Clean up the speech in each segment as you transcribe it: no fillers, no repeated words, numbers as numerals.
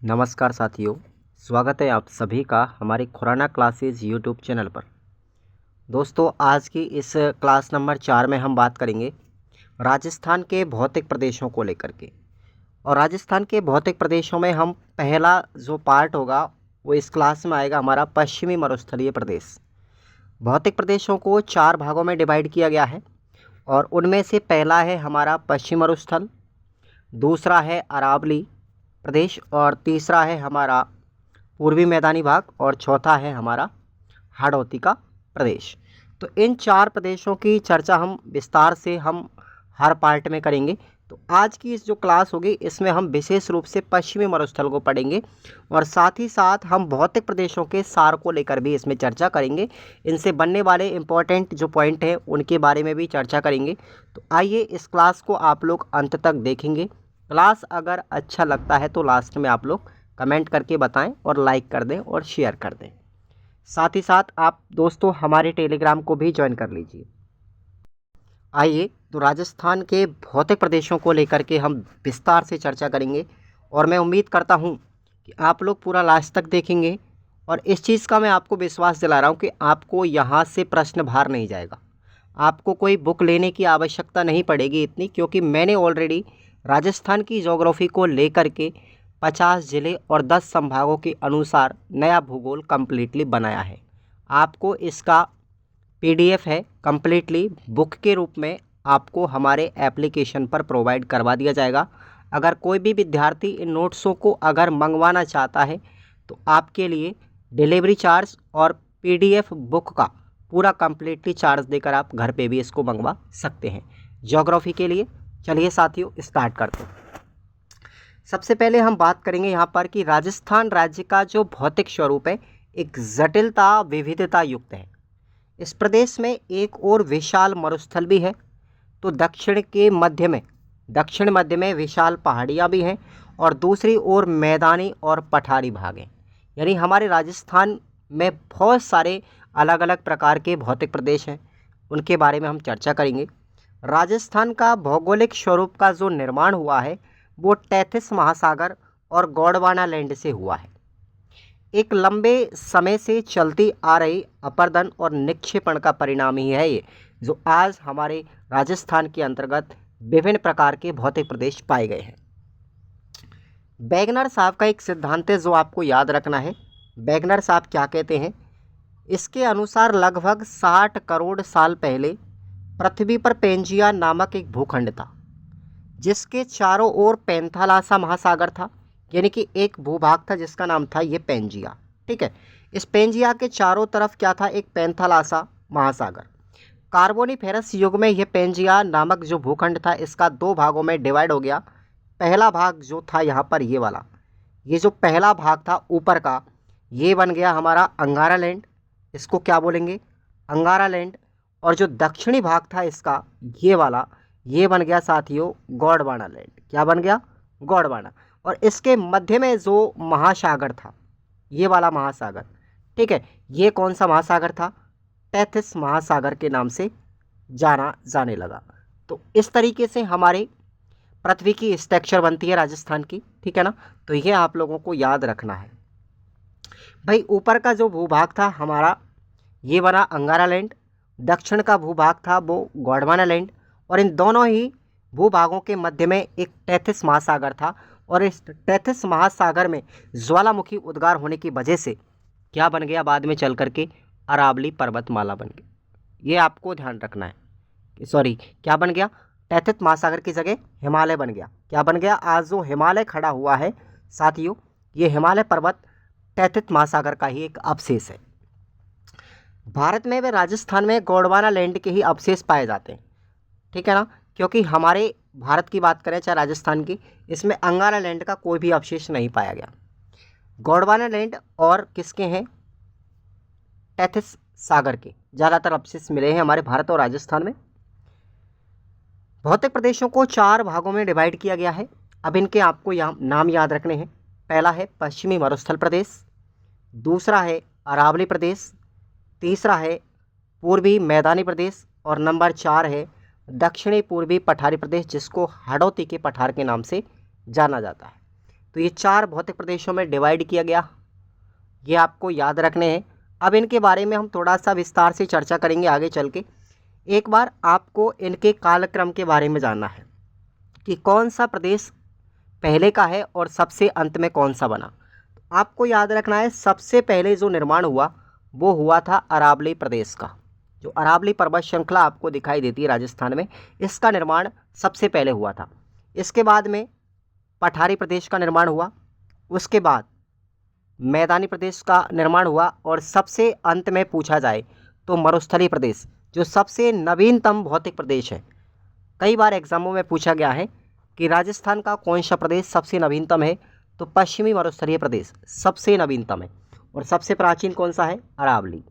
नमस्कार साथियों, स्वागत है आप सभी का हमारे खुराना क्लासेज यूट्यूब चैनल पर। दोस्तों, आज की इस क्लास नंबर 4 में हम बात करेंगे राजस्थान के भौतिक प्रदेशों को लेकर के। और राजस्थान के भौतिक प्रदेशों में हम पहला जो पार्ट होगा वो इस क्लास में आएगा हमारा पश्चिमी मरुस्थलीय प्रदेश। भौतिक प्रदेशों को 4 भागों में डिवाइड किया गया है और उनमें से पहला है हमारा पश्चिम मरुस्थल, दूसरा है अरावली प्रदेश और तीसरा है हमारा पूर्वी मैदानी भाग और चौथा है हमारा हाड़ौती का प्रदेश। तो इन 4 प्रदेशों की चर्चा हम विस्तार से हर पार्ट में करेंगे। तो आज की इस जो क्लास होगी इसमें हम विशेष रूप से पश्चिमी मरुस्थल को पढ़ेंगे और साथ ही साथ हम भौतिक प्रदेशों के सार को लेकर भी इसमें चर्चा करेंगे। इनसे बनने वाले इम्पोर्टेंट जो पॉइंट हैं उनके बारे में भी चर्चा करेंगे। तो आइए इस क्लास को आप लोग अंत तक देखेंगे। क्लास अगर अच्छा लगता है तो लास्ट में आप लोग कमेंट करके बताएं और लाइक कर दें और शेयर कर दें। साथ ही साथ आप दोस्तों हमारे टेलीग्राम को भी ज्वाइन कर लीजिए। आइए तो राजस्थान के भौतिक प्रदेशों को लेकर के हम विस्तार से चर्चा करेंगे और मैं उम्मीद करता हूं कि आप लोग पूरा लास्ट तक देखेंगे। और इस चीज़ का मैं आपको विश्वास दिला रहा हूं कि आपको यहां से प्रश्न बाहर नहीं जाएगा। आपको कोई बुक लेने की आवश्यकता नहीं पड़ेगी इतनी, क्योंकि मैंने ऑलरेडी राजस्थान की ज्योग्राफी को लेकर के 50 ज़िले और 10 संभागों के अनुसार नया भूगोल कम्प्लीटली बनाया है। आपको इसका पीडीएफ है कम्प्लीटली बुक के रूप में आपको हमारे एप्लीकेशन पर प्रोवाइड करवा दिया जाएगा। अगर कोई भी विद्यार्थी इन नोट्सों को अगर मंगवाना चाहता है तो आपके लिए डिलीवरी चार्ज और पीडीएफ बुक का पूरा कम्प्लीटली चार्ज देकर आप घर पे भी इसको मंगवा सकते हैं ज्योग्राफी के लिए। चलिए साथियों स्टार्ट करते हैं। सबसे पहले हम बात करेंगे यहाँ पर कि राजस्थान राज्य का जो भौतिक स्वरूप है एक जटिलता विविधता युक्त है। इस प्रदेश में एक और विशाल मरुस्थल भी है, तो दक्षिण मध्य में विशाल पहाड़ियाँ भी हैं और दूसरी ओर मैदानी और पठारी भाग हैं। यानी हमारे राजस्थान में बहुत सारे अलग अलग प्रकार के भौतिक प्रदेश हैं, उनके बारे में हम चर्चा करेंगे। राजस्थान का भौगोलिक स्वरूप का जो निर्माण हुआ है वो तैथिस महासागर और गोंडवाना लैंड से हुआ है। एक लंबे समय से चलती आ रही अपर्दन और निक्षेपण का परिणाम ही है ये, जो आज हमारे राजस्थान के अंतर्गत विभिन्न प्रकार के भौतिक प्रदेश पाए गए हैं। वैगनर साहब का एक सिद्धांत है जो आपको याद रखना है। वैगनर साहब क्या कहते हैं? इसके अनुसार लगभग 60 करोड़ साल पहले पृथ्वी पर पेंजिया नामक एक भूखंड था, जिसके चारों ओर पैंथालासा महासागर था। यानी कि एक भूभाग था जिसका नाम था ये पेंजिया। ठीक है, इस पेंजिया के चारों तरफ क्या था? एक पैंथालासा महासागर। कार्बोनिफेरस युग में यह पेंजिया नामक जो भूखंड था इसका 2 भागों में डिवाइड हो गया। पहला भाग जो था यहाँ पर ये वाला, ये जो पहला भाग था ऊपर का, ये बन गया हमारा अंगारा लैंड। इसको क्या बोलेंगे? अंगारा लैंड। और जो दक्षिणी भाग था इसका ये वाला, ये बन गया साथियों गोंडवाना लैंड। क्या बन गया? गोंडवाना। और इसके मध्य में जो महासागर था, ये वाला महासागर, ठीक है, ये कौन सा महासागर था? तैथिस महासागर के नाम से जाना जाने लगा। तो इस तरीके से हमारे पृथ्वी की स्ट्रक्चर बनती है राजस्थान की। ठीक है ना? तो ये आप लोगों को याद रखना है भाई। ऊपर का जो भूभाग था हमारा ये बना अंगारा लैंड, दक्षिण का भूभाग था वो गोंडवाना लैंड, और इन दोनों ही भूभागों के मध्य में एक तैथिस महासागर था। और इस तैथिस महासागर में ज्वालामुखी उद्गार होने की वजह से क्या बन गया? बाद में चल करके अरावली पर्वतमाला बन गई। ये आपको ध्यान रखना है। सॉरी, क्या बन गया? तैथिस महासागर की जगह हिमालय बन गया। क्या बन गया? आज जो हिमालय खड़ा हुआ है साथियों, ये हिमालय पर्वत तैथिस महासागर का ही एक अवशेष है। भारत में व राजस्थान में गोंडवाना लैंड के ही अवशेष पाए जाते हैं। ठीक है ना? क्योंकि हमारे भारत की बात करें चाहे राजस्थान की, इसमें अंगारा लैंड का कोई भी अवशेष नहीं पाया गया। गोंडवाना लैंड और किसके हैं? तैथिस सागर के ज़्यादातर अवशेष मिले हैं हमारे भारत और राजस्थान में। भौतिक प्रदेशों को 4 भागों में डिवाइड किया गया है। अब इनके आपको नाम याद रखने हैं। पहला है पश्चिमी मरुस्थल प्रदेश, दूसरा है अरावली प्रदेश, तीसरा है पूर्वी मैदानी प्रदेश और नंबर 4 है दक्षिणी पूर्वी पठारी प्रदेश, जिसको हाड़ौती के पठार के नाम से जाना जाता है। तो ये 4 भौतिक प्रदेशों में डिवाइड किया गया, ये आपको याद रखने हैं। अब इनके बारे में हम थोड़ा सा विस्तार से चर्चा करेंगे आगे चल के। एक बार आपको इनके कालक्रम के बारे में जानना है कि कौन सा प्रदेश पहले का है और सबसे अंत में कौन सा बना। आपको याद रखना है सबसे पहले जो निर्माण हुआ वो हुआ था अरावली प्रदेश का। जो अरावली पर्वत श्रृंखला आपको दिखाई देती है राजस्थान में, इसका निर्माण सबसे पहले हुआ था। इसके बाद में पठारी प्रदेश का निर्माण हुआ, उसके बाद मैदानी प्रदेश का निर्माण हुआ, और सबसे अंत में पूछा जाए तो मरुस्थलीय प्रदेश जो सबसे नवीनतम भौतिक प्रदेश है। कई बार एग्जामों में पूछा गया है कि राजस्थान का कौन सा प्रदेश सबसे नवीनतम है, तो पश्चिमी मरुस्थलीय प्रदेश सबसे नवीनतम है। और सबसे प्राचीन कौन सा है? अरावली।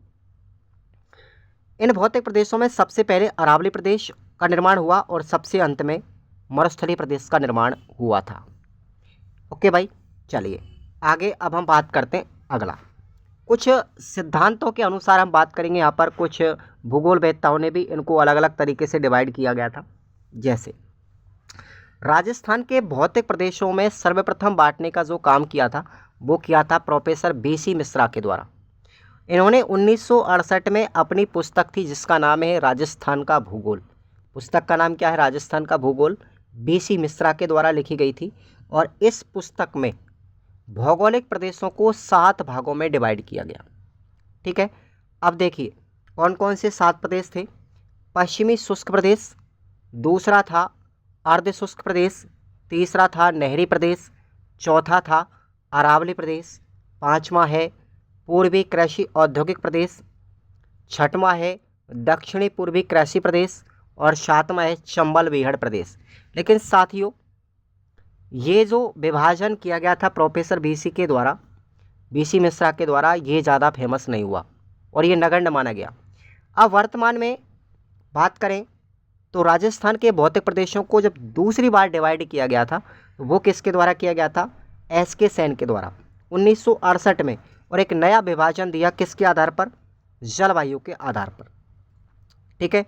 इन भौतिक प्रदेशों में सबसे पहले अरावली प्रदेश का निर्माण हुआ और सबसे अंत में मरुस्थलीय प्रदेश का निर्माण हुआ था। ओके भाई, चलिए आगे अब हम बात करते हैं अगला। कुछ सिद्धांतों के अनुसार हम बात करेंगे। यहाँ पर कुछ भूगोलवेत्ताओं ने भी इनको अलग अलग तरीके से डिवाइड किया गया था। जैसे राजस्थान के भौतिक प्रदेशों में सर्वप्रथम बांटने का जो काम किया था वो किया था प्रोफेसर बीसी मिश्रा के द्वारा। इन्होंने 1968 में अपनी पुस्तक थी जिसका नाम है राजस्थान का भूगोल। पुस्तक का नाम क्या है? राजस्थान का भूगोल। बीसी मिश्रा के द्वारा लिखी गई थी और इस पुस्तक में भौगोलिक प्रदेशों को 7 भागों में डिवाइड किया गया। ठीक है, अब देखिए कौन कौन से 7 प्रदेश थे। पश्चिमी शुष्क प्रदेश, दूसरा था अर्ध शुष्क प्रदेश, तीसरा था नहरी प्रदेश, चौथा था अरावली प्रदेश, पांचवा है पूर्वी कृषि औद्योगिक प्रदेश, छठवां है दक्षिणी पूर्वी कृषि प्रदेश और सातवां है चंबल बीहड़ प्रदेश। लेकिन साथियों ये जो विभाजन किया गया था प्रोफेसर बीसी मिश्रा के द्वारा, ये ज़्यादा फेमस नहीं हुआ और ये नगण्य माना गया। अब वर्तमान में बात करें तो राजस्थान के भौतिक प्रदेशों को जब दूसरी बार डिवाइड किया गया था तो वो किसके द्वारा किया गया था? एस.के. सेन के द्वारा 1968 में। और एक नया विभाजन दिया किसके आधार पर? जलवायु के आधार पर। ठीक है,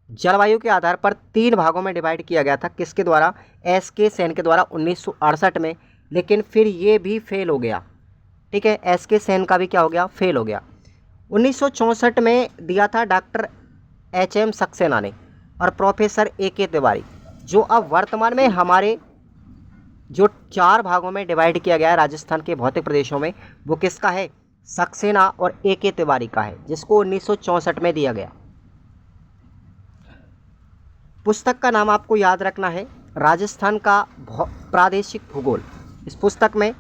जलवायु के आधार पर 3 भागों में डिवाइड किया गया था। किसके द्वारा? एस.के. सेन के द्वारा 1968 में। लेकिन फिर ये भी फेल हो गया। ठीक है, एस.के. सेन का भी क्या हो गया? फेल हो गया। 1964 में दिया था डॉक्टर H.M. सक्सेना ने और प्रोफेसर A.K. तिवारी। जो अब वर्तमान में हमारे जो 4 भागों में डिवाइड किया गया है राजस्थान के भौतिक प्रदेशों में, वो किसका है? सक्सेना और A.K. तिवारी का है, जिसको 1964 में दिया गया। पुस्तक का नाम आपको याद रखना है राजस्थान का प्रादेशिक भूगोल। इस पुस्तक में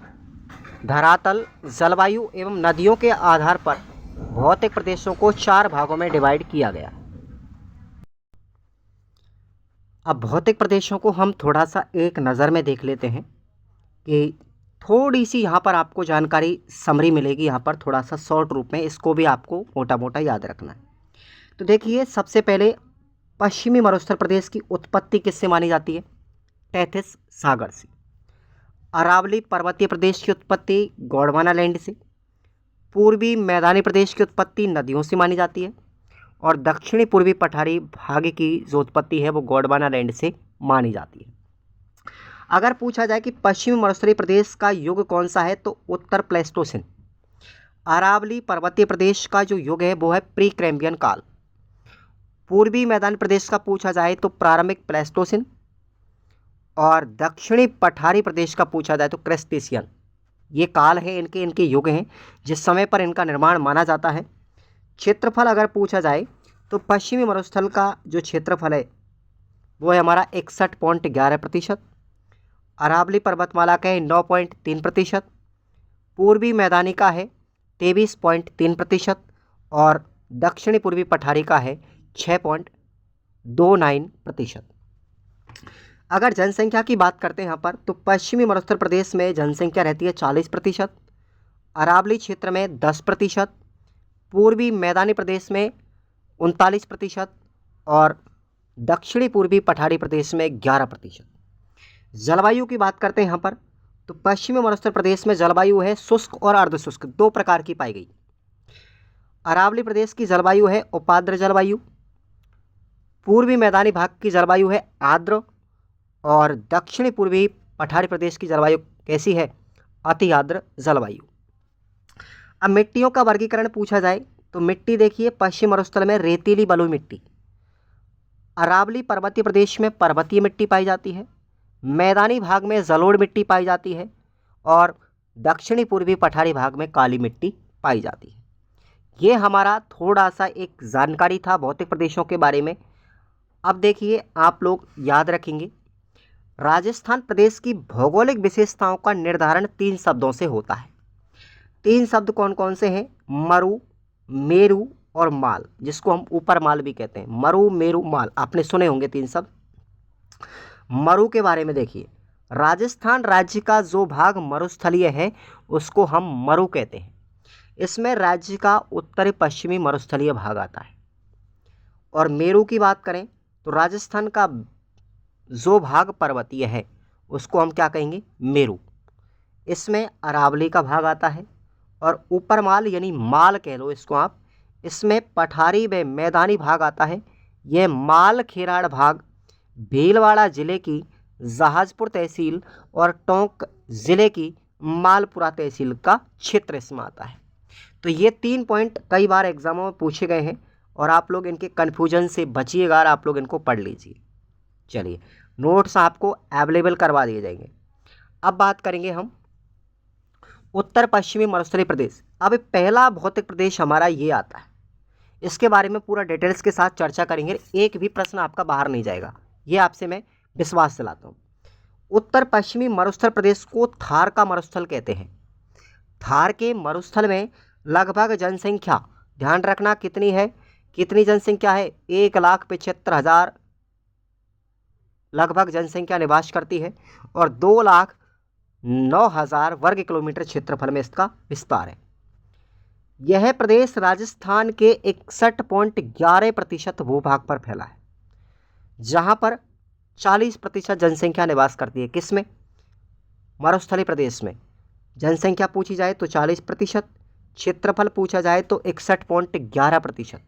धरातल, जलवायु एवं नदियों के आधार पर भौतिक प्रदेशों को 4 भागों में डिवाइड किया गया। अब भौतिक प्रदेशों को हम थोड़ा सा एक नज़र में देख लेते हैं कि थोड़ी सी यहाँ पर आपको जानकारी समरी मिलेगी। यहाँ पर थोड़ा सा शॉर्ट रूप में, इसको भी आपको मोटा मोटा याद रखना है। तो देखिए सबसे पहले पश्चिमी मरुस्थल प्रदेश की उत्पत्ति किससे मानी जाती है? टेथिस सागर से। अरावली पर्वतीय प्रदेश की उत्पत्ति गोंडवाना लैंड से। पूर्वी मैदानी प्रदेश की उत्पत्ति नदियों से मानी जाती है और दक्षिणी पूर्वी पठारी भाग की जो उत्पत्ति है वो गोंडवाना लैंड से मानी जाती है। अगर पूछा जाए कि पश्चिमी मरुस्थलीय प्रदेश का युग कौन सा है तो उत्तर प्लेस्टोसिन। अरावली पर्वतीय प्रदेश का जो युग है वो है प्री कैम्ब्रियन काल। पूर्वी मैदानी प्रदेश का पूछा जाए तो प्रारंभिक प्लेस्टोसिन और दक्षिणी पठारी प्रदेश का पूछा जाए तो क्रेस्टेशियन। ये काल है इनके युग हैं जिस समय पर इनका निर्माण माना जाता है। क्षेत्रफल अगर पूछा जाए तो पश्चिमी मरुस्थल का जो क्षेत्रफल है वो है हमारा 61.11%, अरावली पर्वतमाला का है 9.3%, पूर्वी मैदानी का है 23.3% और दक्षिणी पूर्वी पठारी का है 6.29%। अगर जनसंख्या की बात करते हैं यहाँ पर तो पश्चिमी मरुस्थल प्रदेश में जनसंख्या रहती है 40%, अरावली क्षेत्र में 10%, पूर्वी मैदानी प्रदेश में 39% और दक्षिणी पूर्वी पठारी प्रदेश में 11%। जलवायु की बात करते हैं यहाँ पर तो पश्चिमी मरुस्थल प्रदेश में जलवायु है शुष्क और अर्धशुष्क, 2 प्रकार की पाई गई। अरावली प्रदेश की जलवायु है उपाद्र जलवायु, पूर्वी मैदानी भाग की जलवायु है आर्द्र और दक्षिणी पूर्वी पठारी प्रदेश की जलवायु कैसी है? अति आर्द्र जलवायु। अब मिट्टियों का वर्गीकरण पूछा जाए तो मिट्टी देखिए, पश्चिम मरुस्थल में रेतीली बलुई मिट्टी, अरावली पर्वतीय प्रदेश में पर्वतीय मिट्टी पाई जाती है, मैदानी भाग में जलोढ़ मिट्टी पाई जाती है और दक्षिणी पूर्वी पठारी भाग में काली मिट्टी पाई जाती है। ये हमारा थोड़ा सा एक जानकारी था भौतिक प्रदेशों के बारे में। अब देखिए, आप लोग याद रखेंगे, राजस्थान प्रदेश की भौगोलिक विशेषताओं का निर्धारण 3 शब्दों से होता है। 3 शब्द कौन कौन से हैं? मरु, मेरु और माल, जिसको हम ऊपर माल भी कहते हैं। मरु, मेरु, माल, आपने सुने होंगे 3 शब्द। मरु के बारे में देखिए, राजस्थान राज्य का जो भाग मरुस्थलीय है उसको हम मरु कहते हैं। इसमें राज्य का उत्तरी पश्चिमी मरुस्थलीय भाग आता है। और मेरु की बात करें तो राजस्थान का जो भाग पर्वतीय है उसको हम क्या कहेंगे? मेरु। इसमें अरावली का भाग आता है। और ऊपर माल यानी माल कह लो इसको आप, इसमें पठारी व मैदानी भाग आता है। यह माल खेराड़ भाग भीलवाड़ा जिले की जहाजपुर तहसील और टोंक जिले की मालपुरा तहसील का क्षेत्र इसमें आता है। तो ये 3 पॉइंट कई बार एग्जामों में पूछे गए हैं और आप लोग इनके कन्फ्यूजन से बचिएगा, आप लोग इनको पढ़ लीजिए। चलिए, नोट्स आपको अवेलेबल करवा दिए जाएंगे। अब बात करेंगे हम उत्तर पश्चिमी मरुस्थलीय प्रदेश। अब पहला भौतिक प्रदेश हमारा ये आता है, इसके बारे में पूरा डिटेल्स के साथ चर्चा करेंगे। एक भी प्रश्न आपका बाहर नहीं जाएगा, ये आपसे मैं विश्वास दिलाता हूँ। उत्तर पश्चिमी मरुस्थल प्रदेश को थार का मरुस्थल कहते हैं। थार के मरुस्थल में लगभग जनसंख्या, ध्यान रखना कितनी है, कितनी जनसंख्या है? 1,75,000 लगभग जनसंख्या निवास करती है और 2,09,000 वर्ग किलोमीटर क्षेत्रफल में इसका विस्तार है। यह प्रदेश राजस्थान के 61.11% भूभाग पर फैला है, जहां पर 40% जनसंख्या निवास करती है। किसमें? मरुस्थलीय प्रदेश में। जनसंख्या पूछी जाए तो 40%, क्षेत्रफल पूछा जाए तो 61.11%।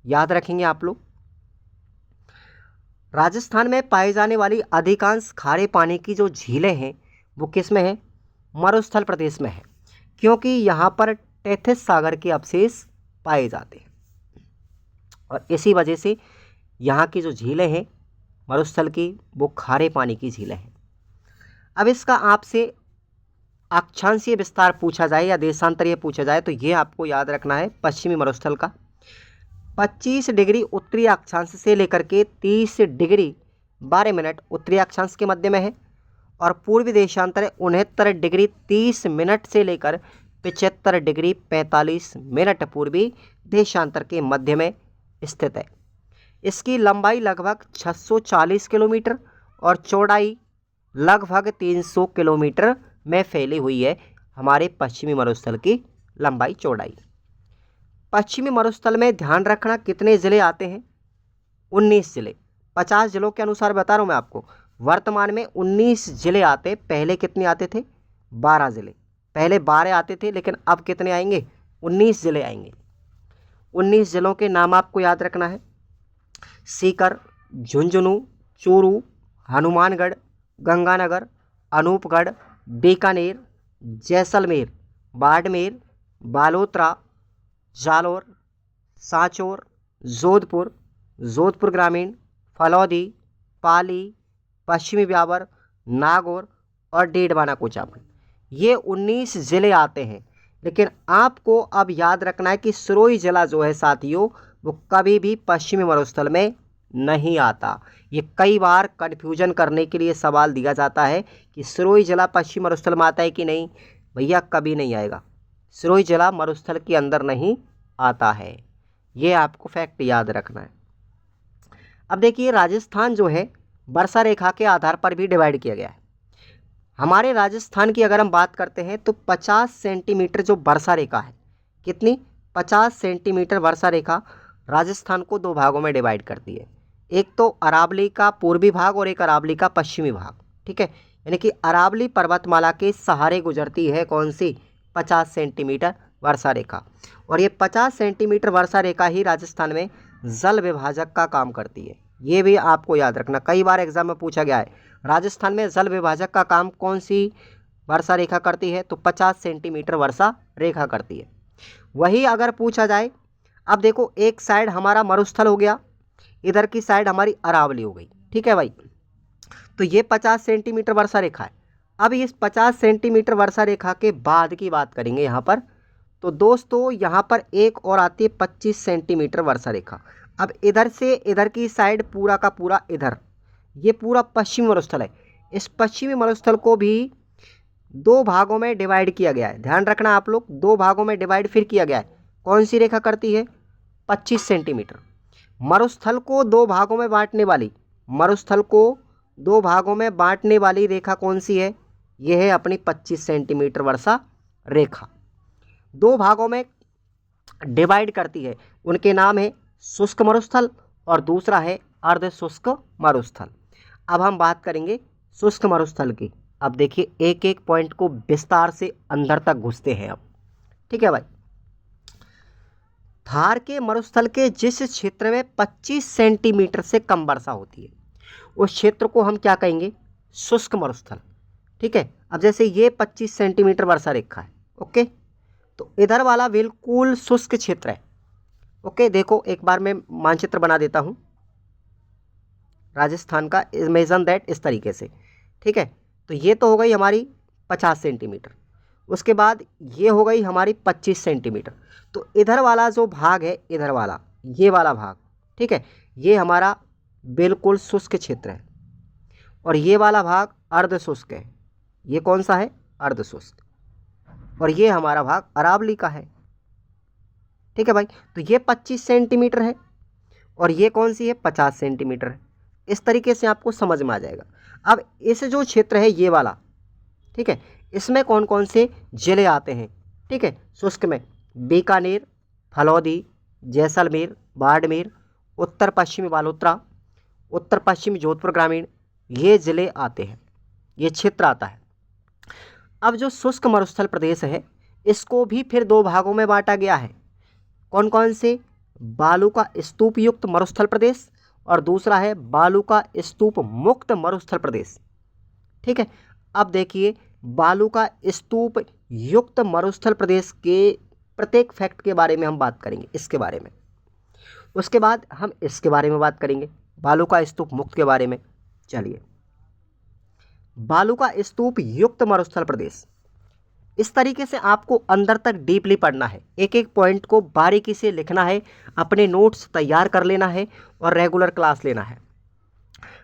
याद रखेंगे आप लोग। राजस्थान में पाए जाने वाली अधिकांश खारे पानी की जो झीलें हैं वो किस में है? मरुस्थल प्रदेश में है, क्योंकि यहाँ पर टेथिस सागर के अवशेष पाए जाते हैं और इसी वजह से यहाँ की जो झीलें हैं मरुस्थल की वो खारे पानी की झीलें हैं। अब इसका आपसे अक्षांशीय विस्तार पूछा जाए या देशांतरीय पूछा जाए तो ये आपको याद रखना है। पश्चिमी मरुस्थल का 25 डिग्री उत्तरी अक्षांश से लेकर के 30 डिग्री 12 मिनट उत्तरी अक्षांश के मध्य में है और पूर्वी देशांतर 69 डिग्री 30 मिनट से लेकर 75 डिग्री 45 मिनट पूर्वी देशांतर के मध्य में स्थित है। इसकी लंबाई लगभग 640 किलोमीटर और चौड़ाई लगभग 300 किलोमीटर में फैली हुई है। हमारे पश्चिमी मरुस्थल की लंबाई चौड़ाई। पश्चिमी मरुस्थल में ध्यान रखना कितने ज़िले आते हैं? 19 ज़िले। 50 ज़िलों के अनुसार बता रहा हूँ मैं आपको। वर्तमान में 19 ज़िले आते, पहले कितने आते थे? 12 ज़िले। पहले 12 आते थे लेकिन अब कितने आएंगे? 19 ज़िले आएंगे। 19 ज़िलों के नाम आपको याद रखना है। सीकर, झुंझुनू, चूरू, हनुमानगढ़, गंगानगर, अनूपगढ़, बीकानेर, जैसलमेर, बाड़मेर, बालोतरा, जालोर, सांचौर, जोधपुर, जोधपुर ग्रामीण, फलौदी, पाली, पश्चिमी ब्यावर, नागौर और डेडवाना कोचापन। ये 19 ज़िले आते हैं। लेकिन आपको अब याद रखना है कि सिरोही जिला जो है साथियों वो कभी भी पश्चिमी मरुस्थल में नहीं आता। ये कई बार कन्फ्यूजन करने के लिए सवाल दिया जाता है कि सिरोही जिला पश्चिमी मरुस्थल में आता है कि नहीं। भैया कभी नहीं आएगा, सिरोही जिला मरुस्थल के अंदर नहीं आता है। ये आपको फैक्ट याद रखना है। अब देखिए, राजस्थान जो है वर्षा रेखा के आधार पर भी डिवाइड किया गया है। हमारे राजस्थान की अगर हम बात करते हैं तो 50 सेंटीमीटर जो वर्षा रेखा है, कितनी? 50 सेंटीमीटर वर्षा रेखा राजस्थान को 2 भागों में डिवाइड करती है। एक तो अरावली का पूर्वी भाग और एक अरावली का पश्चिमी भाग। ठीक है, यानी कि अरावली पर्वतमाला के सहारे गुजरती है कौन सी? 50 सेंटीमीटर वर्षा रेखा। और ये 50 सेंटीमीटर वर्षा रेखा ही राजस्थान में जल विभाजक का काम करती है। ये भी आपको याद रखना, कई बार एग्जाम में पूछा गया है। राजस्थान में जल विभाजक का काम कौन सी वर्षा रेखा करती है, तो 50 सेंटीमीटर वर्षा रेखा करती है। वही अगर पूछा जाए, अब देखो एक साइड हमारा मरुस्थल हो गया, इधर की साइड हमारी अरावली हो गई, ठीक है भाई। तो ये 50 सेंटीमीटर वर्षा रेखा है। अब इस 50 सेंटीमीटर वर्षा रेखा के बाद की बात करेंगे यहाँ पर, तो दोस्तों यहाँ पर एक और आती है 25 सेंटीमीटर वर्षा रेखा। अब इधर से इधर की साइड पूरा का पूरा इधर, ये पूरा पश्चिमी मरुस्थल है। इस पश्चिमी मरुस्थल को भी दो भागों में डिवाइड किया गया है, ध्यान रखना आप लोग, दो भागों में डिवाइड फिर किया गया है। कौन सी रेखा करती है? 25 सेंटीमीटर। मरुस्थल को दो भागों में बांटने वाली, मरुस्थल को दो भागों में बांटने वाली रेखा कौन सी है? यह है अपनी 25 सेंटीमीटर वर्षा रेखा। दो भागों में डिवाइड करती है, उनके नाम है शुष्क मरुस्थल और दूसरा है अर्ध शुष्क मरुस्थल। अब हम बात करेंगे शुष्क मरुस्थल की। अब देखिए एक एक पॉइंट को विस्तार से अंदर तक घुसते हैं अब, ठीक है भाई। थार के मरुस्थल के जिस क्षेत्र में 25 सेंटीमीटर से कम वर्षा होती है, उस क्षेत्र को हम क्या कहेंगे? शुष्क मरुस्थल, ठीक है। अब जैसे ये 25 सेंटीमीटर वर्षा रेखा है, ओके, तो इधर वाला बिल्कुल शुष्क क्षेत्र है, ओके। देखो एक बार मैं मानचित्र बना देता हूँ राजस्थान का, इमेजिन दैट, इस तरीके से, ठीक है। तो ये तो हो गई हमारी 50 सेंटीमीटर, उसके बाद ये हो गई हमारी 25 सेंटीमीटर। तो इधर वाला जो भाग है, इधर वाला, ये वाला भाग, ठीक है, ये हमारा बिल्कुल शुष्क क्षेत्र है, और ये वाला भाग अर्ध शुष्क है। ये कौन सा है? अर्ध शुष्क। और ये हमारा भाग अरावली का है, ठीक है भाई। तो ये 25 सेंटीमीटर है और ये कौन सी है? 50 सेंटीमीटर है। इस तरीके से आपको समझ में आ जाएगा। अब इस जो क्षेत्र है ये वाला, ठीक है, इसमें कौन कौन से जिले आते हैं? ठीक है, शुष्क में बीकानेर, फलौदी, जैसलमेर, बाड़मेर, उत्तर पश्चिमी बालोतरा, उत्तर पश्चिमी जोधपुर ग्रामीण, ये जिले आते हैं, ये क्षेत्र आता है। अब जो शुष्क मरुस्थल प्रदेश है, इसको भी फिर दो भागों में बांटा गया है। कौन कौन से? बालू का स्तूप युक्त मरुस्थल प्रदेश और दूसरा है बालू का स्तूप मुक्त मरुस्थल प्रदेश, ठीक है। अब देखिए बालू का स्तूप युक्त मरुस्थल प्रदेश के प्रत्येक फैक्ट के बारे में हम बात करेंगे, इसके बारे में। उसके बाद हम इसके बारे में बात करेंगे, बालू का स्तूप मुक्त के बारे में। चलिए, बालू का स्तूप युक्त मरुस्थल प्रदेश, इस तरीके से आपको अंदर तक डीपली पढ़ना है, एक एक पॉइंट को बारीकी से लिखना है, अपने नोट्स तैयार कर लेना है और रेगुलर क्लास लेना है।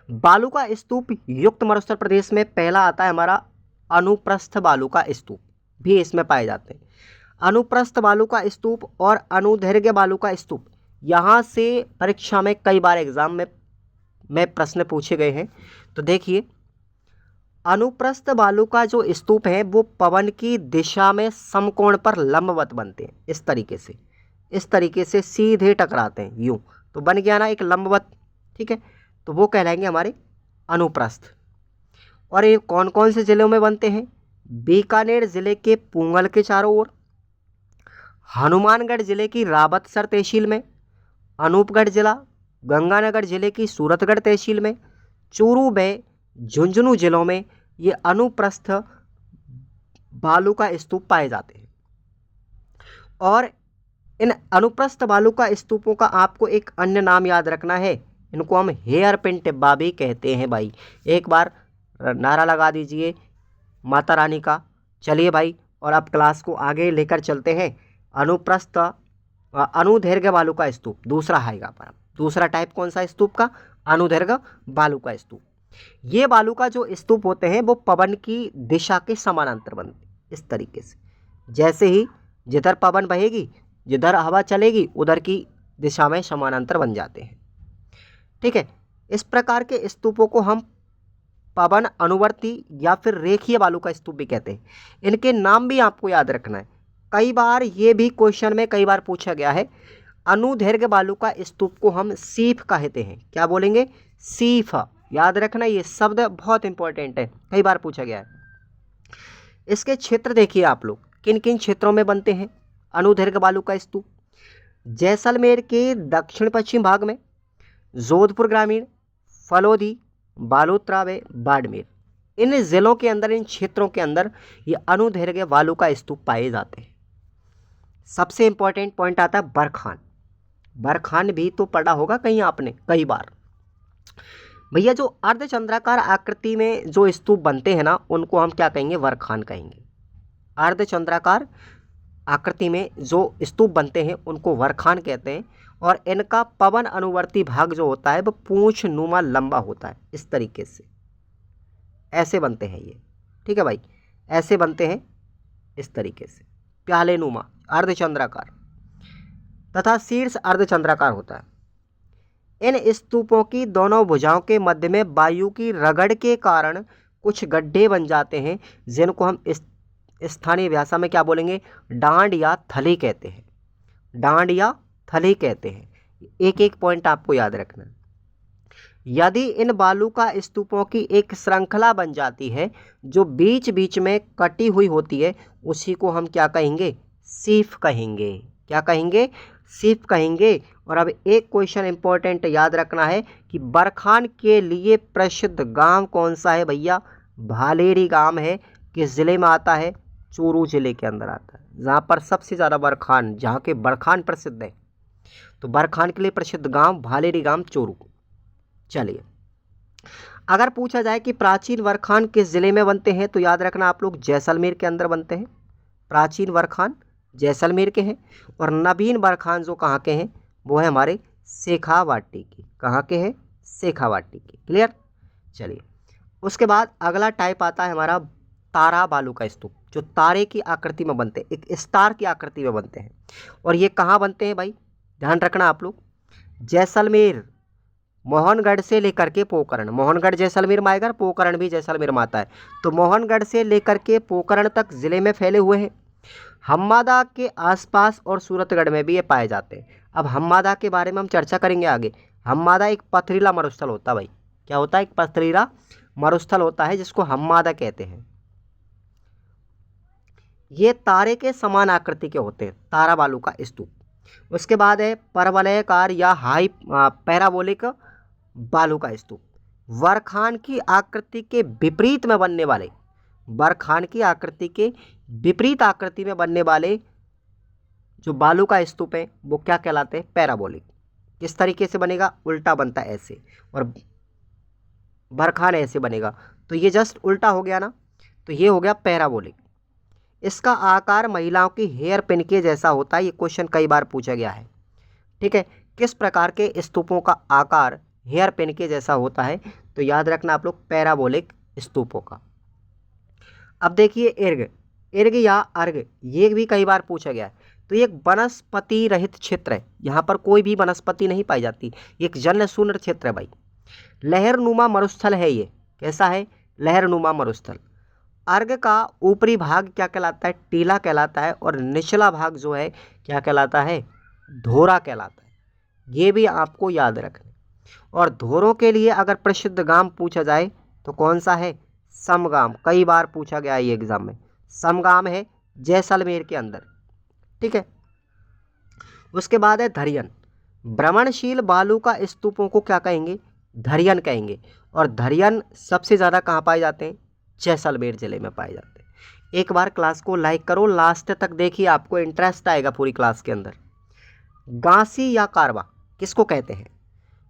बालू का स्तूप युक्त मरुस्थल प्रदेश में पहला आता है हमारा अनुप्रस्थ बालू का स्तूप, भी इसमें पाए जाते हैं। अनुप्रस्थ बालू का स्तूप और अनुदैर्घ्य बालू का स्तूप, यहाँ से परीक्षा में कई बार एग्जाम में प्रश्न पूछे गए हैं। तो देखिए, अनुप्रस्थ बालू का जो स्तूप है वो पवन की दिशा में समकोण पर लंबवत बनते हैं, इस तरीके से सीधे टकराते हैं, यूं तो बन गया ना एक लंबवत, ठीक है। तो वो कहलाएंगे हमारे अनुप्रस्थ। और ये कौन कौन से जिलों में बनते हैं? बीकानेर जिले के पूंगल के चारों ओर, हनुमानगढ़ जिले की रावतसर तहसील में, अनूपगढ़ जिला, गंगानगर जिले की सूरतगढ़ तहसील में, चूरू में, झुंझुनू जिलों में ये अनुप्रस्थ बालू का स्तूप पाए जाते हैं। और इन अनुप्रस्थ बालू का स्तूपों का आपको एक अन्य नाम याद रखना है, इनको हम हेयर पिन टिब्बा भी कहते हैं भाई। एक बार नारा लगा दीजिए माता रानी का। चलिए भाई, और अब क्लास को आगे लेकर चलते हैं। अनुप्रस्थ अनुदैर्घ्य बालू का स्तूप दूसरा आएगा पर, दूसरा टाइप कौन सा स्तूप का? अनुदैर्घ्य बालू का स्तूप। ये बालू का जो स्तूप होते हैं वो पवन की दिशा के समानांतर बनते हैं, इस तरीके से, जैसे ही जिधर पवन बहेगी, जिधर हवा चलेगी, उधर की दिशा में समानांतर बन जाते हैं, ठीक है। इस प्रकार के स्तूपों को हम पवन अनुवर्ती या फिर रेखीय बालू का स्तूप भी कहते हैं। इनके नाम भी आपको याद रखना है, कई बार ये भी क्वेश्चन में कई बार पूछा गया है। अनुदैर्घ्य बालू का स्तूप को हम सीफ कहते हैं। क्या बोलेंगे? सीफ। याद रखना, ये शब्द बहुत इंपॉर्टेंट है, कई बार पूछा गया है। इसके क्षेत्र देखिए आप लोग, किन किन क्षेत्रों में बनते हैं अनुदैर्घ्य बालू का स्तूप? जैसलमेर के दक्षिण पश्चिम भाग में, जोधपुर ग्रामीण, फलौदी, बालोतरा व बाड़मेर, इन जिलों के अंदर, इन क्षेत्रों के अंदर ये अनुदैर्घ्य बालू का स्तूप पाए जाते हैं। सबसे इंपॉर्टेंट पॉइंट आता है बरखान। बरखान भी तो पढ़ा होगा कहीं आपने कई बार। भैया जो अर्धचंद्राकार आकृति में जो स्तूप बनते हैं ना, उनको हम क्या कहेंगे? बरखान कहेंगे। अर्धचंद्राकार आकृति में जो स्तूप बनते हैं उनको बरखान कहते हैं। और इनका पवन अनुवर्ती भाग जो होता है वो पूंछ नुमा लंबा होता है, इस तरीके से ऐसे बनते हैं ये। ठीक है भाई, ऐसे बनते हैं इस तरीके से, प्याले नुमा अर्धचंद्राकार, तथा शीर्ष अर्धचंद्राकार होता है। इन स्तूपों की दोनों भुजाओं के मध्य में वायु की रगड़ के कारण कुछ गड्ढे बन जाते हैं, जिनको हम स्थानीय भाषा में क्या बोलेंगे? डांड या थली कहते हैं। डांड या थली कहते हैं। एक एक पॉइंट आपको याद रखना। यदि इन बालू का स्तूपों की एक श्रृंखला बन जाती है जो बीच बीच में कटी हुई होती है, उसी को हम क्या कहेंगे? सीफ कहेंगे। क्या कहेंगे? सीफ कहेंगे। और अब एक क्वेश्चन इंपॉर्टेंट याद रखना है कि बरखान के लिए प्रसिद्ध गांव कौन सा है भैया? भालेरी गांव है। किस जिले में आता है? चूरू जिले के अंदर आता है, जहाँ पर सबसे ज़्यादा बरखान, जहाँ के बरखान प्रसिद्ध है। तो बरखान के लिए प्रसिद्ध गांव भालेरी गांव, चूरू। चलिए, अगर पूछा जाए कि प्राचीन बरखान किस जिले में बनते हैं, तो याद रखना आप लोग जैसलमेर के अंदर बनते हैं। प्राचीन बरखान जैसलमेर के हैं। और नवीन बरखान जो कहाँ के हैं, वो है हमारे शेखावाटी के। कहाँ के हैं? शेखावाटी के। क्लियर? चलिए, उसके बाद अगला टाइप आता है हमारा तारा बालू का स्तूप, जो तारे की आकृति में बनते हैं, एक स्टार की आकृति में बनते हैं। और ये कहाँ बनते हैं भाई? ध्यान रखना आप लोग, जैसलमेर, मोहनगढ़ से लेकर के पोकरण। मोहनगढ़ जैसलमेर में आएगा, पोकरण भी जैसलमेर में आता है। तो मोहनगढ़ से लेकर के पोकरण तक जिले में फैले हुए हैं। हम्मादा के आसपास और सूरतगढ़ में भी ये पाए जाते हैं। अब हम्मादा के बारे में हम चर्चा करेंगे आगे। हम्मादा एक पथरीला मरुस्थल होता है भाई। क्या होता है? एक पथरीला मरुस्थल होता है, जिसको हम्मादा कहते हैं। ये तारे के समान आकृति के होते हैं, तारा बालू का स्तूप। उसके बाद है परवलयाकार या हाई पैराबोलिक बालू का स्तूप। बरखान की आकृति के विपरीत में बनने वाले, बरखान की आकृति के विपरीत आकृति में बनने वाले जो बालू का स्तूप है, वो क्या कहलाते हैं? पैराबोलिक। किस तरीके से बनेगा? उल्टा बनता है ऐसे, और बरखान ऐसे बनेगा। तो ये जस्ट उल्टा हो गया ना, तो ये हो गया पैराबोलिक। इसका आकार महिलाओं की हेयर पिन के जैसा होता है। ये क्वेश्चन कई बार पूछा गया है। ठीक है, किस प्रकार के स्तूपों का आकार हेयर पिन के जैसा होता है? तो याद रखना आप लोग, पैराबोलिक स्तूपों का। अब देखिए इर्ग, इर्ग या अर्ग, ये भी कई बार पूछा गया है। तो ये एक वनस्पति रहित क्षेत्र है, यहाँ पर कोई भी वनस्पति नहीं पाई जाती, एक जल शून्य क्षेत्र है भाई। लहरनुमा मरुस्थल है ये। कैसा है? लहरनुमा मरुस्थल। अर्ग का ऊपरी भाग क्या कहलाता है? टीला कहलाता है। और निचला भाग जो है क्या कहलाता है? धोरा कहलाता है। ये भी आपको याद रखना। और धोरों के लिए अगर प्रसिद्ध गांव पूछा जाए तो कौन सा है? समगाम। कई बार पूछा गया है ये एग्जाम में। समगाम है जैसलमेर के अंदर। ठीक है, उसके बाद है धरियन। भ्रमणशील बालू का स्तूपों को क्या कहेंगे? धरियन कहेंगे। और धरियन सबसे ज़्यादा कहाँ पाए जाते हैं? जैसलमेर जिले में पाए जाते हैं। एक बार क्लास को लाइक करो, लास्ट तक देखिए, आपको इंटरेस्ट आएगा पूरी क्लास के अंदर। गांसी या कारवा किसको कहते हैं?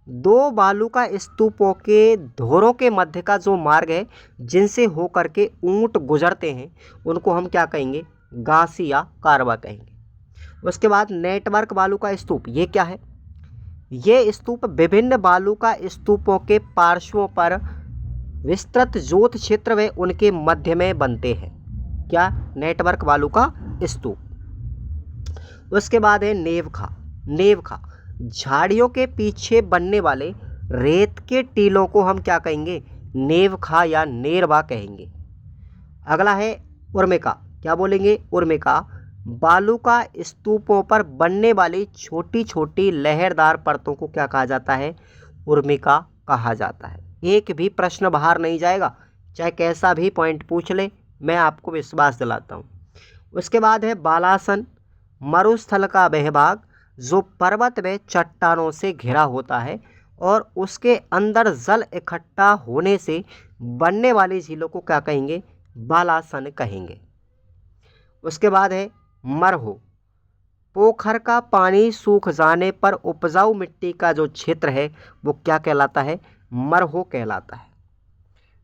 दो बालू का स्तूपों के धोरों के मध्य का जो मार्ग है, जिनसे होकर के ऊंट गुजरते हैं, उनको हम क्या कहेंगे? गांसी या कारवा कहेंगे। उसके बाद नेटवर्क बालू का स्तूप, ये क्या है? ये स्तूप विभिन्न बालू का स्तूपों के पार्श्वों पर विस्तृत जोत क्षेत्र व उनके मध्य में बनते हैं। क्या? नेटवर्क बालू का स्तूप। उसके बाद है नेवखा। नेवखा झाड़ियों के पीछे बनने वाले रेत के टीलों को हम क्या कहेंगे? नेवखा या नेरवा कहेंगे। अगला है उर्मिका। क्या बोलेंगे? उर्मिका बालू का स्तूपों पर बनने वाली छोटी छोटी लहरदार परतों को क्या कहा जाता है? उर्मिका कहा जाता है। एक भी प्रश्न बाहर नहीं जाएगा, चाहे कैसा भी पॉइंट पूछ ले, मैं आपको विश्वास दिलाता हूँ। उसके बाद है बालासन। मरुस्थल का वह भाग जो पर्वत व चट्टानों से घिरा होता है और उसके अंदर जल इकट्ठा होने से बनने वाली झीलों को क्या कहेंगे? बालासन कहेंगे। उसके बाद है मरहो। पोखर का पानी सूख जाने पर उपजाऊ मिट्टी का जो क्षेत्र है वो क्या कहलाता है? मरहो कहलाता है।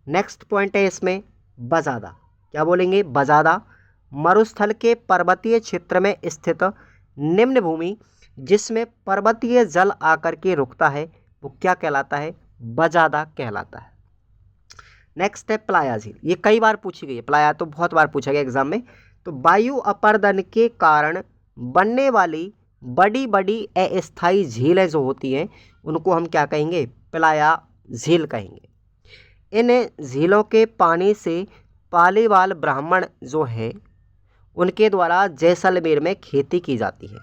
नेक्स्ट पॉइंट है इसमें बजादा। क्या बोलेंगे? बजादा मरुस्थल के पर्वतीय क्षेत्र में स्थित निम्न भूमि जिसमें पर्वतीय जल आकर के रुकता है वो क्या कहलाता है? बजादा कहलाता है। नेक्स्ट है प्लाया झील। ये कई बार पूछी गई है, प्लाया तो बहुत बार पूछा गया एग्जाम में। तो वायु अपर्दन के कारण बनने वाली बड़ी बड़ी अस्थायी झीलें जो होती हैं उनको हम क्या कहेंगे? प्लाया झील कहेंगे। इन झीलों के पानी से पालीवाल ब्राह्मण जो है उनके द्वारा जैसलमेर में खेती की जाती है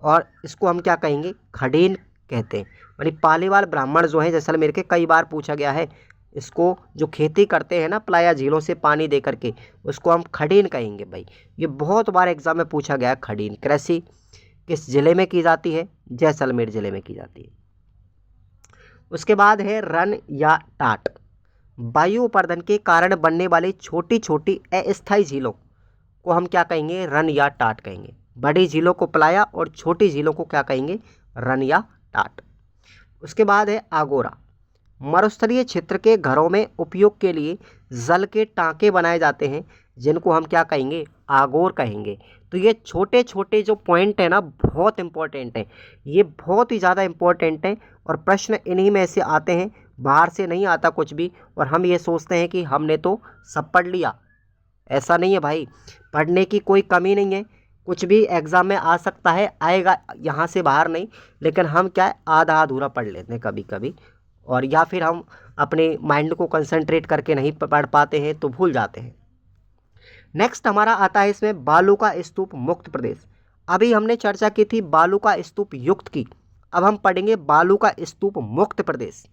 और इसको हम क्या कहेंगे? खडीन कहते हैं। यानी पालीवाल ब्राह्मण जो हैं जैसलमेर के, कई बार पूछा गया है, इसको जो खेती करते हैं ना प्लाया झीलों से पानी दे करके, उसको हम खडीन कहेंगे भाई। ये बहुत बार एग्जाम में पूछा गया है। खडीन कृषि किस जिले में की जाती है? जैसलमेर जिले में की जाती है। उसके बाद है रन या टाट। वायु अपर्दन के कारण बनने वाली छोटी छोटी अस्थायी झीलों को हम क्या कहेंगे? रन या टाट कहेंगे। बड़ी झीलों को प्लाया और छोटी झीलों को क्या कहेंगे? रन या टाट। उसके बाद है आगोरा। मरुस्थलीय क्षेत्र के घरों में उपयोग के लिए जल के टांके बनाए जाते हैं जिनको हम क्या कहेंगे? आगोर कहेंगे। तो ये छोटे छोटे जो पॉइंट है ना बहुत इंपॉर्टेंट है, ये बहुत ही ज़्यादा इंपॉर्टेंट है और प्रश्न इन्हीं में से आते हैं, बाहर से नहीं आता कुछ भी। और हम ये सोचते हैं कि हमने तो सब पढ़ लिया, ऐसा नहीं है भाई। पढ़ने की कोई कमी नहीं है, कुछ भी एग्ज़ाम में आ सकता है, आएगा यहाँ से बाहर नहीं। लेकिन हम क्या है आधा अधूरा पढ़ लेते हैं कभी कभी, और या फिर हम अपने माइंड को कंसंट्रेट करके नहीं पढ़ पाते हैं तो भूल जाते हैं। नेक्स्ट हमारा आता है इसमें बालू का स्तूप मुक्त प्रदेश। अभी हमने चर्चा की थी बालू का स्तूप युक्त की, अब हम पढ़ेंगे बालू का स्तूप मुक्त प्रदेश।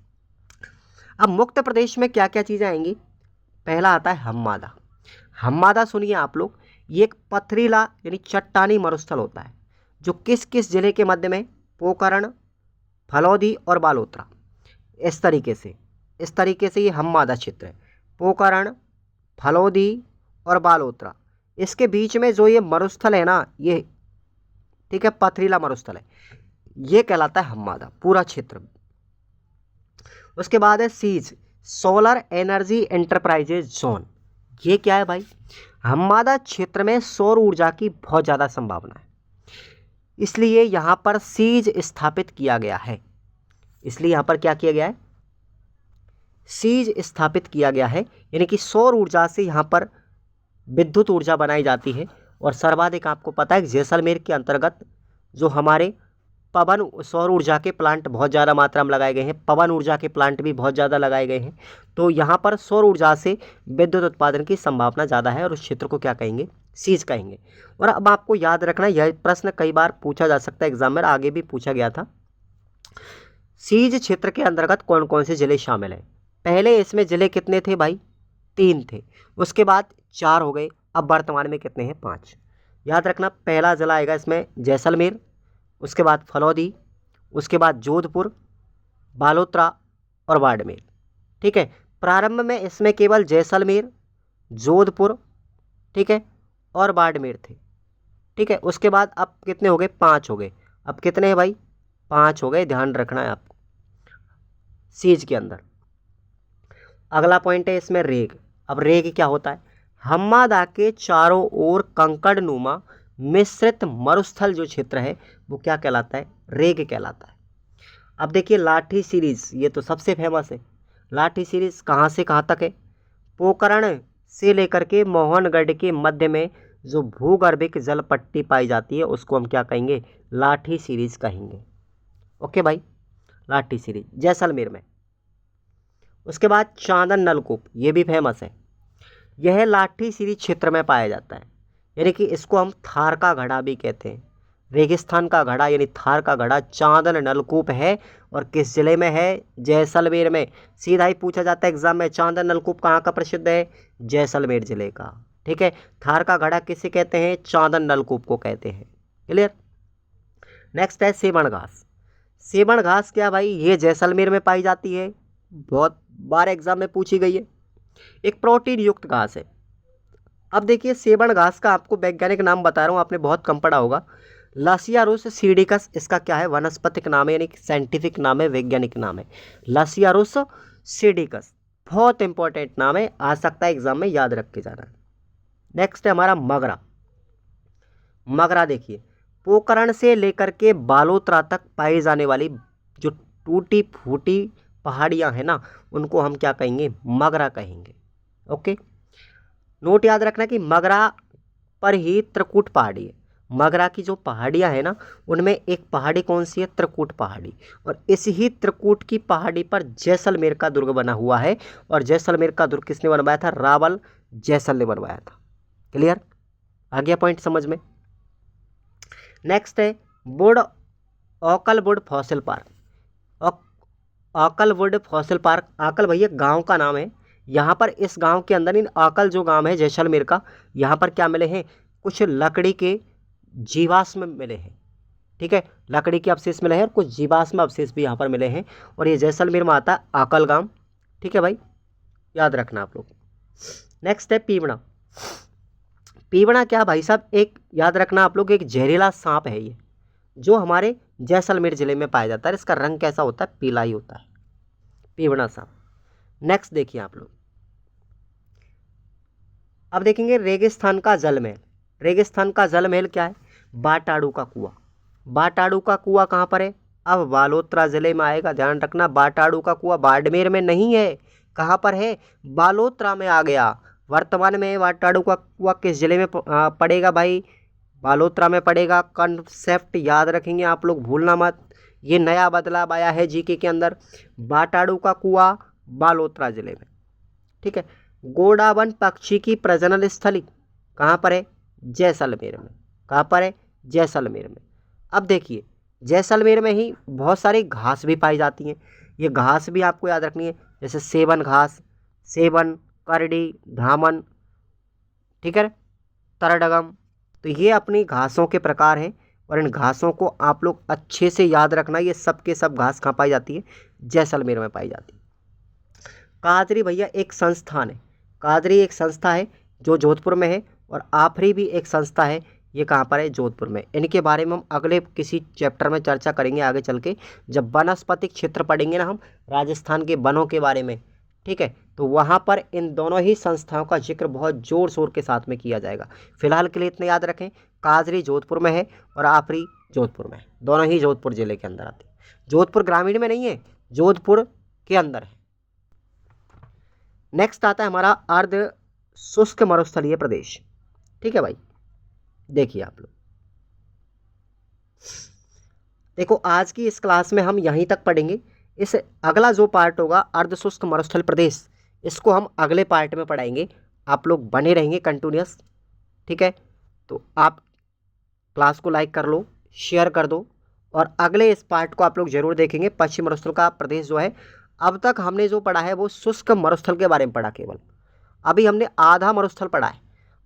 अब मुक्त प्रदेश में क्या क्या चीज़ें आएंगी? पहला आता है हम्मादा। हम्मादा सुनिए आप लोग, ये एक पथरीला यानी चट्टानी मरुस्थल होता है जो किस किस जिले के मध्य में? पोकरण, फलौदी और बालोतरा। इस तरीके से ये हम्मादा क्षेत्र है। पोकरण, फलौदी और बालोतरा, इसके बीच में जो ये मरुस्थल है ना, ये ठीक है पथरीला मरुस्थल है, ये कहलाता है हम्मादा पूरा क्षेत्र। उसके बाद है सीज, सोलर एनर्जी एंटरप्राइजेज जोन। ये क्या है भाई? हम्मादा क्षेत्र में सौर ऊर्जा की बहुत ज़्यादा संभावना है, इसलिए यहाँ पर सीज स्थापित किया गया है। इसलिए यहाँ पर क्या किया गया है? सीज स्थापित किया गया है, यानी कि सौर ऊर्जा से यहाँ पर विद्युत ऊर्जा बनाई जाती है। और सर्वाधिक आपको पता है जैसलमेर के अंतर्गत जो हमारे पवन सौर ऊर्जा के प्लांट बहुत ज़्यादा मात्रा में लगाए गए हैं, पवन ऊर्जा के प्लांट भी बहुत ज़्यादा लगाए गए हैं। तो यहाँ पर सौर ऊर्जा से विद्युत उत्पादन की संभावना ज़्यादा है और उस क्षेत्र को क्या कहेंगे? सीज कहेंगे। और अब आपको याद रखना, यह प्रश्न कई बार पूछा जा सकता है एग्जाम में, आगे भी पूछा गया था। सीज क्षेत्र के अंतर्गत कौन कौन से जिले शामिल हैं? पहले इसमें जिले कितने थे भाई? 3 थे, उसके बाद 4 हो गए, अब वर्तमान में कितने हैं? 5। याद रखना, पहला जिला आएगा इसमें जैसलमेर, उसके बाद फलौदी, उसके बाद जोधपुर, बालोतरा और बाड़मेर। ठीक है, प्रारंभ में इसमें केवल जैसलमेर, जोधपुर, ठीक है, और बाड़मेर थे। ठीक है, उसके बाद अब कितने हो गए? 5 हो गए। अब कितने हैं भाई? 5 हो गए, ध्यान रखना है आपको सीज के अंदर। अगला पॉइंट है इसमें रेग। अब रेग क्या होता है? हम्मादा के चारों ओर कंकड़ नुमा मिश्रित मरुस्थल जो क्षेत्र है वो क्या कहलाता है? रेग कहलाता है। अब देखिए लाठी सीरीज, ये तो सबसे फेमस है। लाठी सीरीज कहाँ से कहाँ तक है? पोकरण से लेकर के मोहनगढ़ के मध्य में जो भूगर्भिक जल पट्टी पाई जाती है उसको हम क्या कहेंगे? लाठी सीरीज कहेंगे। ओके भाई, लाठी सीरीज जैसलमेर में। उसके बाद चांदन नलकूप, ये भी फेमस है। यह लाठी सीरीज क्षेत्र में पाया जाता है, यानी कि इसको हम थार का घड़ा भी कहते हैं। रेगिस्तान का घड़ा यानी थार का घड़ा चांदन नलकूप है और किस जिले में है? जैसलमेर में। सीधा ही पूछा जाता है एग्जाम में, चांदन नलकूप कहाँ का प्रसिद्ध है? जैसलमेर जिले का। ठीक है, थार का घड़ा किसे कहते हैं? चांदन नलकूप को कहते हैं। क्लियर। नेक्स्ट है सेबण घास। सेबण घास क्या भाई? ये जैसलमेर में पाई जाती है, बहुत बार एग्जाम में पूछी गई है। एक प्रोटीन युक्त घास है। अब देखिए सेबड़ घास का आपको वैज्ञानिक नाम बता रहा हूँ, आपने बहुत कम पढ़ा होगा। लासियारुस सीडिकस इसका क्या है, वानस्पतिक नाम है, यानी साइंटिफिक नाम है, वैज्ञानिक नाम है, लासियारुस सीडिकस। बहुत इंपॉर्टेंट नाम है, आ सकता है एग्जाम में, याद रख के जाना। नेक्स्ट है हमारा मगरा। मगरा देखिए, पोखरण से लेकर के बालोतरा तक पाई जाने वाली जो टूटी फूटी पहाड़ियां हैं ना, उनको हम क्या कहेंगे, मगरा कहेंगे। ओके, नोट याद रखना कि मगरा पर ही त्रिकूट पहाड़ी है। मगरा की जो पहाड़ियां हैं ना, उनमें एक पहाड़ी कौन सी है, त्रिकूट पहाड़ी। और इस ही त्रिकूट की पहाड़ी पर जैसलमेर का दुर्ग बना हुआ है। और जैसलमेर का दुर्ग किसने बनवाया था, रावल जैसल ने बनवाया था। क्लियर, आ गया पॉइंट समझ में। नेक्स्ट है wood, Akal wood fossil park. Akal wood fossil park, Akal भैया गांव का नाम है। यहाँ पर इस गांव के अंदर, इन आकल जो गांव है जैसलमेर का, यहाँ पर क्या मिले हैं, कुछ लकड़ी के जीवाश्म मिले हैं। ठीक है, लकड़ी के अवशेष मिले हैं और कुछ जीवाश्म अवशेष भी यहाँ पर मिले हैं। और ये जैसलमेर में आता है आकल गांव। ठीक है भाई, याद रखना आप लोग। नेक्स्ट है पीवड़ा। पीवड़ा क्या भाई साहब, एक याद रखना आप लोग, एक जहरीला सांप है ये, जो हमारे जैसलमेर जिले में पाया जाता है। इसका रंग कैसा होता है, पीला ही होता है, पीवड़ा सांप। नेक्स्ट देखिए आप लोग, अब देखेंगे रेगिस्तान का जल महल। रेगिस्तान का जल महल क्या है, बाटाड़ू का कुआं। बाटाड़ू का कुआं कहाँ पर है, अब बालोतरा जिले में आएगा, ध्यान रखना। बाटाड़ू का कुआं बाड़मेर में नहीं है, कहाँ पर है, बालोतरा में आ गया। वर्तमान में बाटाड़ू का कुआं किस जिले में पड़ेगा भाई, बालोतरा में पड़ेगा। कॉन्सेप्ट याद रखेंगे आप लोग, भूलना मत। ये नया बदलाव आया है जीके के अंदर, बाटाड़ू का कुआं बालोतरा जिले में। ठीक है, गोडावन पक्षी की प्रजनन स्थली कहाँ पर है, जैसलमेर में। कहाँ पर है, जैसलमेर में। अब देखिए, जैसलमेर में ही बहुत सारी घास भी पाई जाती हैं। ये घास भी आपको याद रखनी है, जैसे सेबन घास, सेबन, करडी, धामन, ठीक है, तरडगम। तो ये अपनी घासों के प्रकार हैं और इन घासों को आप लोग अच्छे से याद रखना। ये सब के सब घास कहाँ पाई जाती है, जैसलमेर में पाई जाती है। कादरी भैया एक संस्थान है, कादरी एक संस्था है जो जोधपुर में है, और आफरी भी एक संस्था है, ये कहाँ पर है, जोधपुर में। इनके बारे में हम अगले किसी चैप्टर में चर्चा करेंगे आगे चल के, जब वनस्पतिक क्षेत्र पढ़ेंगे ना हम, राजस्थान के वनों के बारे में। ठीक है, तो वहाँ पर इन दोनों ही संस्थाओं का जिक्र बहुत जोर शोर के साथ में किया जाएगा। फिलहाल के लिए इतने याद रखें, काजरी जोधपुर में है और आफरी जोधपुर में है, दोनों ही जोधपुर जिले के अंदर आते हैं। जोधपुर ग्रामीण में नहीं है, जोधपुर के अंदर है। नेक्स्ट आता है हमारा अर्ध शुष्क मरुस्थलीय प्रदेश। ठीक है भाई, देखिए आप लोग, देखो आज की इस क्लास में हम यहीं तक पढ़ेंगे। इस अगला जो पार्ट होगा अर्ध शुष्क मरुस्थल प्रदेश, इसको हम अगले पार्ट में पढ़ाएंगे। आप लोग बने रहेंगे कंटिन्यूअस। ठीक है, तो आप क्लास को लाइक कर लो, शेयर कर दो, और अगले इस पार्ट को आप लोग जरूर देखेंगे। पश्चिम मरुस्थल का प्रदेश जो है, अब तक हमने जो पढ़ा है वो शुष्क मरुस्थल के बारे में पढ़ा केवल। अभी हमने आधा मरुस्थल पढ़ा है,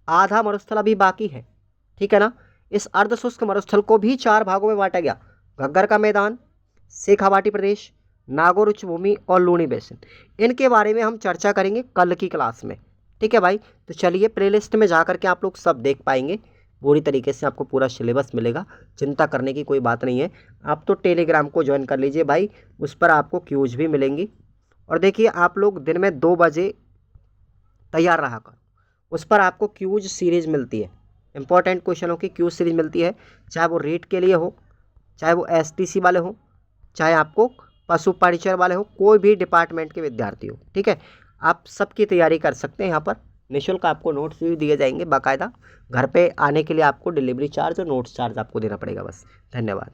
आधा मरुस्थल अभी बाकी है। ठीक है ना, इस अर्ध शुष्क मरुस्थल को भी 4 भागों में बांटा गया, घग्गर का मैदान, शेखावाटी प्रदेश, नागौर उच्च भूमि और लूणी बेसिन। इनके बारे में हम चर्चा करेंगे कल की क्लास में। ठीक है भाई, तो चलिए प्लेलिस्ट में जा करके आप लोग सब देख पाएंगे, पूरी तरीके से आपको पूरा सिलेबस मिलेगा, चिंता करने की कोई बात नहीं है। आप तो टेलीग्राम को ज्वाइन कर लीजिए भाई, उस पर आपको क्यूज भी मिलेंगी। और देखिए आप लोग दिन में 2 बजे तैयार रहा कर, उस पर आपको क्यूज सीरीज़ मिलती है, इंपॉर्टेंट क्वेश्चनों की क्यूज सीरीज़ मिलती है, चाहे वो रीट के लिए हो, चाहे वो एसटीसी वाले हो, चाहे आपको पशु परिचय वाले हो, कोई भी डिपार्टमेंट के विद्यार्थी हो। ठीक है, आप सबकी तैयारी कर सकते हैं। यहाँ पर निःशुल्क आपको नोट्स भी दिए जाएंगे बाकायदा। घर पे आने के लिए आपको डिलीवरी चार्ज और नोट्स चार्ज आपको देना पड़ेगा बस। धन्यवाद।